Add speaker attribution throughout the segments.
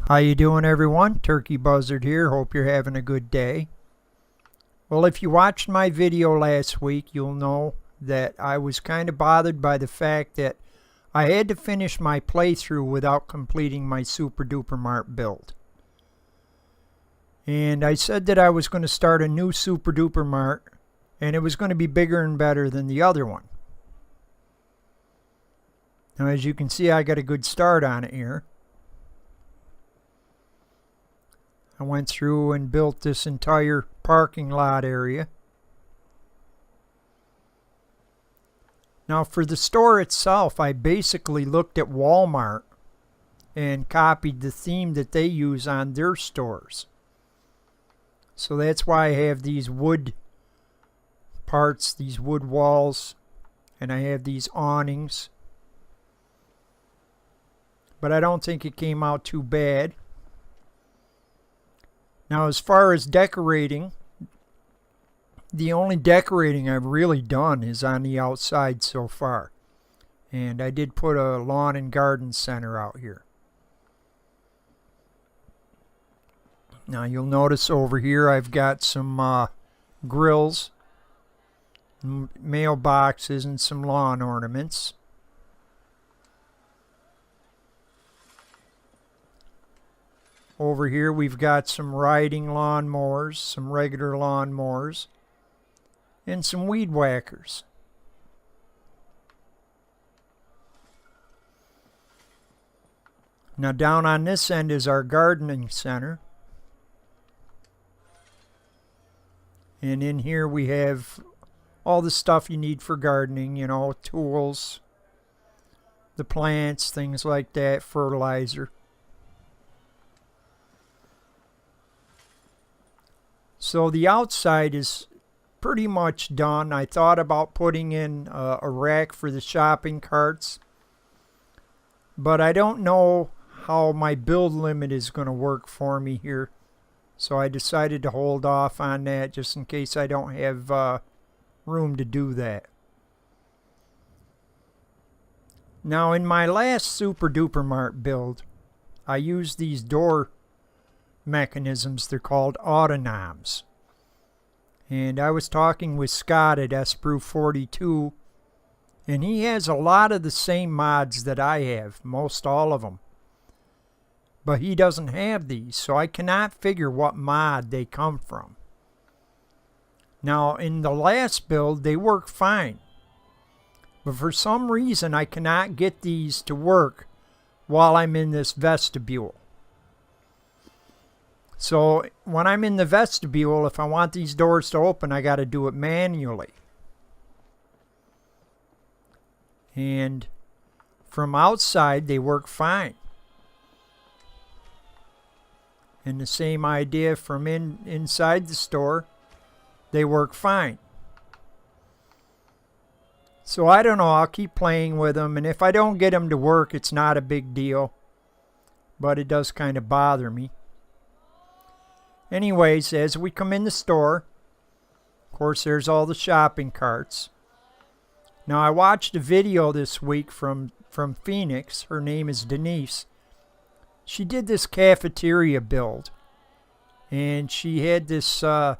Speaker 1: How you doing, everyone? Turkey Buzzard here. Hope you're having a good day. Well, if you watched my video last week, you'll know that I was kind of bothered by the fact that I had to finish my playthrough without completing my Super Duper Mart build. And I said that I was going to start a new Super Duper Mart, and it was going to be bigger and better than the other one. Now, as you can see, I got a good start on it here. I went through and built this entire parking lot area. Now for the store itself, I basically looked at Walmart and copied the theme that they use on their stores. So that's why I have these wood parts, these wood walls, and I have these awnings. But I don't think it came out too bad. Now, as far as decorating, the only decorating I've really done is on the outside so far. And I did put a lawn and garden center out here. Now, you'll notice over here I've got some grills, mailboxes, and some lawn ornaments. Over here we've got some riding lawnmowers, some regular lawnmowers, and some weed whackers. Now down on this end is our gardening center. And in here we have all the stuff you need for gardening, you know, tools, the plants, things like that, fertilizer. So the outside is pretty much done. I thought about putting in a rack for the shopping carts, but I don't know how my build limit is going to work for me here. So I decided to hold off on that just in case I don't have room to do that. Now in my last Super Duper Mart build, I used these door mechanisms. They're called autonoms. And I was talking with Scott at Sprue42, and he has a lot of the same mods that I have, most all of them. But he doesn't have these, so I cannot figure what mod they come from. Now, in the last build, they work fine. But for some reason, I cannot get these to work while I'm in this vestibule. So when I'm in the vestibule, if I want these doors to open, I got to do it manually. And from outside, they work fine. And the same idea from inside the store, they work fine. So I don't know, I'll keep playing with them, and if I don't get them to work, it's not a big deal. But it does kind of bother me. Anyways, as we come in the store, of course there's all the shopping carts. Now I watched a video this week from Phoenix. Her name is Denise. She did this cafeteria build. And she had this, you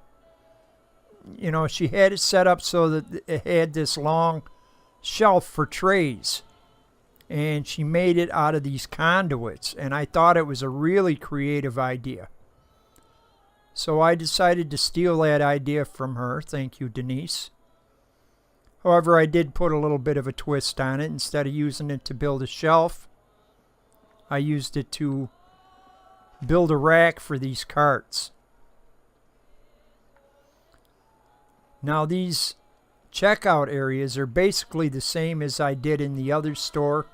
Speaker 1: know, she had it set up so that it had this long shelf for trays. And she made it out of these conduits. And I thought it was a really creative idea. So I decided to steal that idea from her. Thank you, Denise. However, I did put a little bit of a twist on it. Instead of using it to build a shelf, I used it to build a rack for these carts. Now these checkout areas are basically the same as I did in the other store.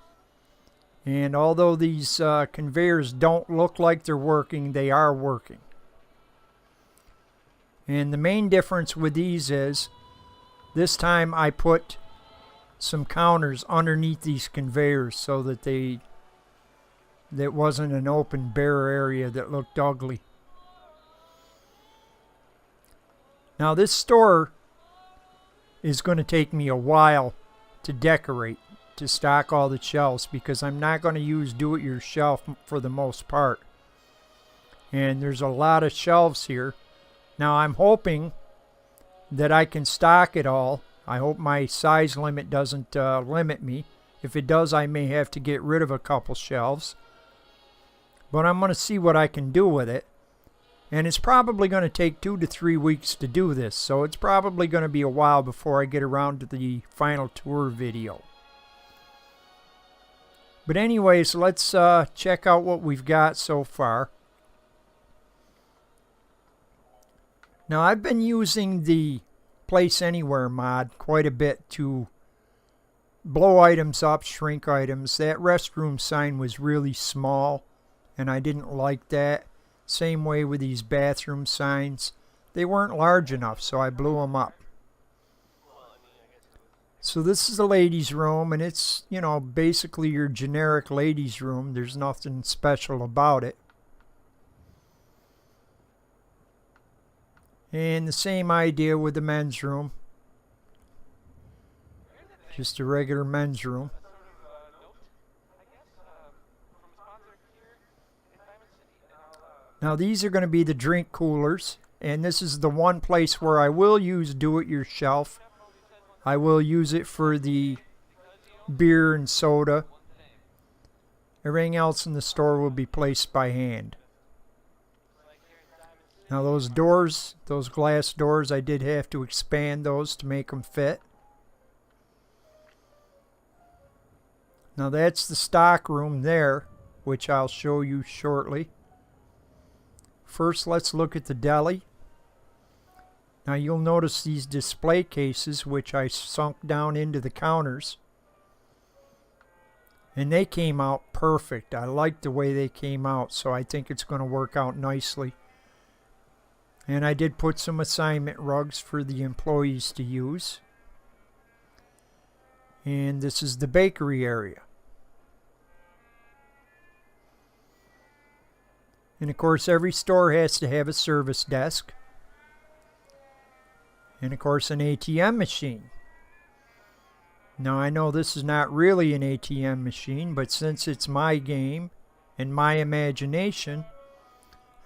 Speaker 1: And although these conveyors don't look like they're working, they are working. And the main difference with these is, this time I put some counters underneath these conveyors so that that wasn't an open bare area that looked ugly. Now this store is going to take me a while to decorate, to stock all the shelves, because I'm not going to use do-it-yourself for the most part. And there's a lot of shelves here. Now I'm hoping that I can stock it all. I hope my size limit doesn't limit me. If it does, I may have to get rid of a couple shelves. But I'm going to see what I can do with it. And it's probably going to take 2 to 3 weeks to do this. So it's probably going to be a while before I get around to the final tour video. But anyways, let's check out what we've got so far. Now I've been using the Place Anywhere mod quite a bit to blow items up, shrink items. That restroom sign was really small and I didn't like that. Same way with these bathroom signs. They weren't large enough, so I blew them up. So this is the ladies' room, and it's, you know, basically your generic ladies' room. There's nothing special about it. And the same idea with the men's room. Just a regular men's room. Now these are going to be the drink coolers, and this is the one place where I will use do-it-yourself. I will use it for the beer and soda. Everything else in the store will be placed by hand. Now those doors, those glass doors, I did have to expand those to make them fit. Now that's the stock room there, which I'll show you shortly. First, let's look at the deli. Now you'll notice these display cases, which I sunk down into the counters. And they came out perfect. I like the way they came out, so I think it's going to work out nicely. And I did put some assignment rugs for the employees to use. And this is the bakery area. And of course, every store has to have a service desk. And of course, an ATM machine. Now I know this is not really an ATM machine, but since it's my game and my imagination,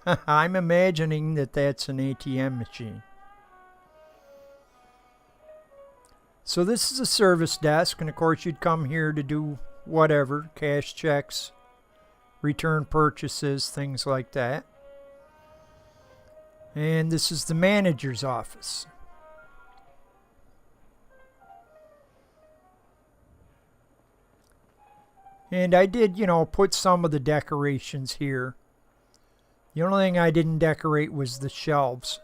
Speaker 1: I'm imagining that that's an ATM machine. So this is a service desk, and of course you'd come here to do whatever, cash checks, return purchases, things like that. And this is the manager's office. And I did, you know, put some of the decorations here. The only thing I didn't decorate was the shelves.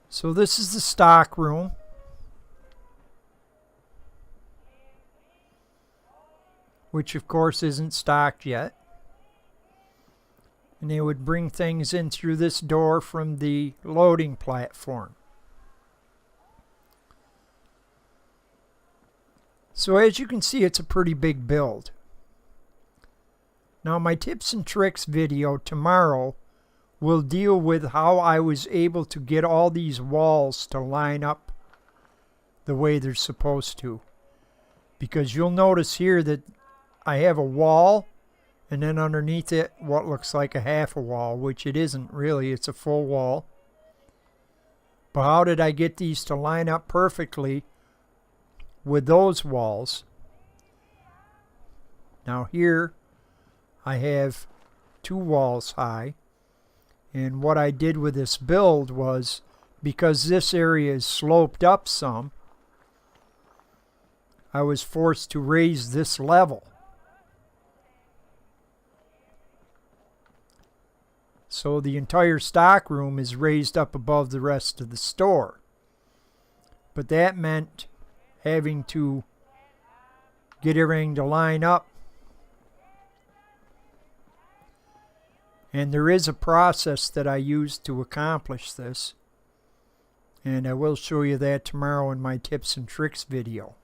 Speaker 1: So this is the stock room. Which of course isn't stocked yet. And they would bring things in through this door from the loading platform. So as you can see, it's a pretty big build. Now my tips and tricks video tomorrow will deal with how I was able to get all these walls to line up the way they're supposed to. Because you'll notice here that I have a wall, and then underneath it what looks like a half a wall, which it isn't really, it's a full wall. But how did I get these to line up perfectly with those walls? Now here I have 2 walls high, and what I did with this build was, because this area is sloped up some, I was forced to raise this level. So the entire stock room is raised up above the rest of the store. But that meant having to get everything to line up. And there is a process that I use to accomplish this. And I will show you that tomorrow in my tips and tricks video.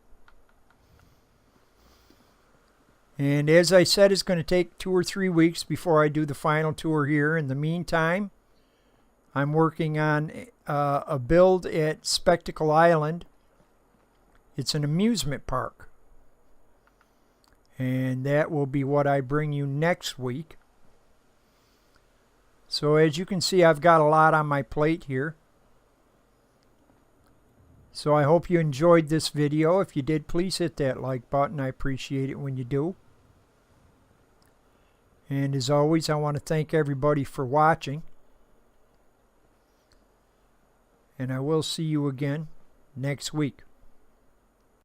Speaker 1: And as I said, it's going to take 2 or 3 weeks before I do the final tour here. In the meantime, I'm working on a build at Spectacle Island. It's an amusement park. And that will be what I bring you next week. So as you can see, I've got a lot on my plate here. So I hope you enjoyed this video. If you did, please hit that like button. I appreciate it when you do. And as always, I want to thank everybody for watching. And I will see you again next week.